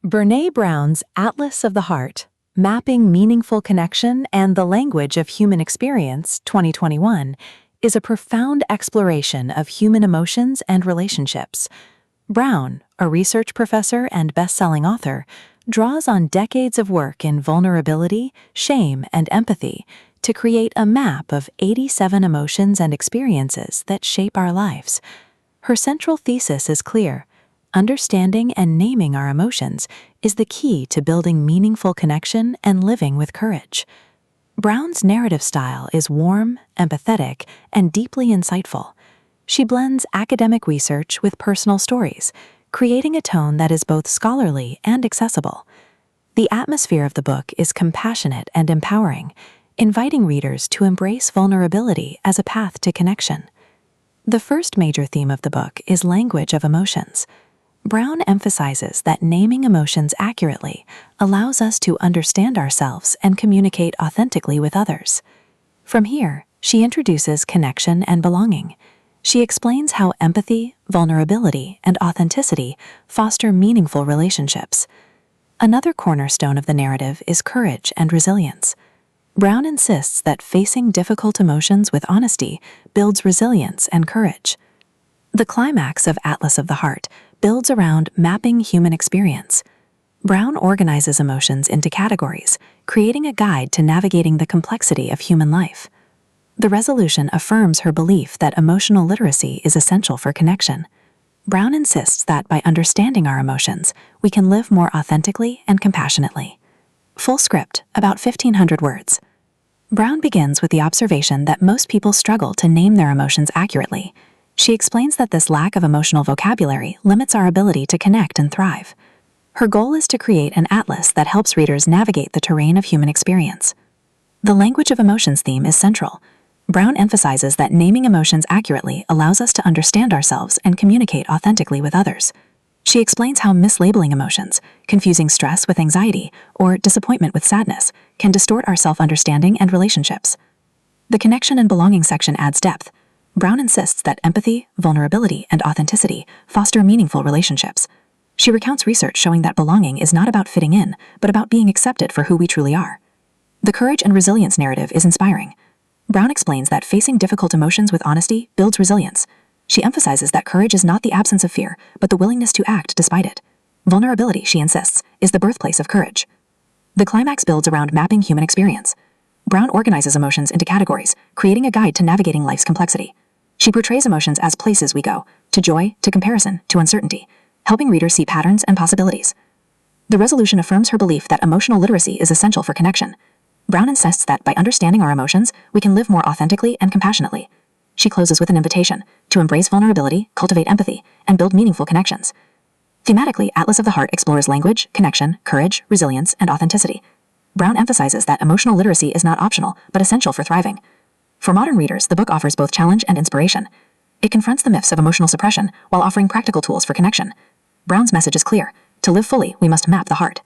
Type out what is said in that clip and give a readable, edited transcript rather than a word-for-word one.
Brené Brown's Atlas of the Heart, Mapping Meaningful Connection and the Language of Human Experience, 2021, is a profound exploration of human emotions and relationships. Brown, a research professor and best-selling author, draws on decades of work in vulnerability, shame, and empathy to create a map of 87 emotions and experiences that shape our lives. Her central thesis is clear. Understanding and naming our emotions is the key to building meaningful connection and living with courage. Brown's narrative style is warm, empathetic, and deeply insightful. She blends academic research with personal stories, creating a tone that is both scholarly and accessible. The atmosphere of the book is compassionate and empowering, inviting readers to embrace vulnerability as a path to connection. The first major theme of the book is language of emotions. Brown emphasizes that naming emotions accurately allows us to understand ourselves and communicate authentically with others. From here, she introduces connection and belonging. She explains how empathy, vulnerability, and authenticity foster meaningful relationships. Another cornerstone of the narrative is courage and resilience. Brown insists that facing difficult emotions with honesty builds resilience and courage. The climax of Atlas of the Heart builds around mapping human experience. Brown organizes emotions into categories, creating a guide to navigating the complexity of human life. The resolution affirms her belief that emotional literacy is essential for connection. Brown insists that by understanding our emotions, we can live more authentically and compassionately. Full script, about 1,500 words. Brown begins with the observation that most people struggle to name their emotions accurately. She explains that this lack of emotional vocabulary limits our ability to connect and thrive. Her goal is to create an atlas that helps readers navigate the terrain of human experience. The language of emotions theme is central. Brown emphasizes that naming emotions accurately allows us to understand ourselves and communicate authentically with others. She explains how mislabeling emotions, confusing stress with anxiety, or disappointment with sadness, can distort our self-understanding and relationships. The connection and belonging section adds depth. Brown insists that empathy, vulnerability, and authenticity foster meaningful relationships. She recounts research showing that belonging is not about fitting in, but about being accepted for who we truly are. The courage and resilience narrative is inspiring. Brown explains that facing difficult emotions with honesty builds resilience. She emphasizes that courage is not the absence of fear, but the willingness to act despite it. Vulnerability, she insists, is the birthplace of courage. The climax builds around mapping human experience. Brown organizes emotions into categories, creating a guide to navigating life's complexity. She portrays emotions as places we go, to joy, to comparison, to uncertainty, helping readers see patterns and possibilities. The resolution affirms her belief that emotional literacy is essential for connection. Brown insists that by understanding our emotions, we can live more authentically and compassionately. She closes with an invitation to embrace vulnerability, cultivate empathy, and build meaningful connections. Thematically, Atlas of the Heart explores language, connection, courage, resilience, and authenticity. Brown emphasizes that emotional literacy is not optional, but essential for thriving. For modern readers, the book offers both challenge and inspiration. It confronts the myths of emotional suppression while offering practical tools for connection. Brown's message is clear. To live fully, we must map the heart.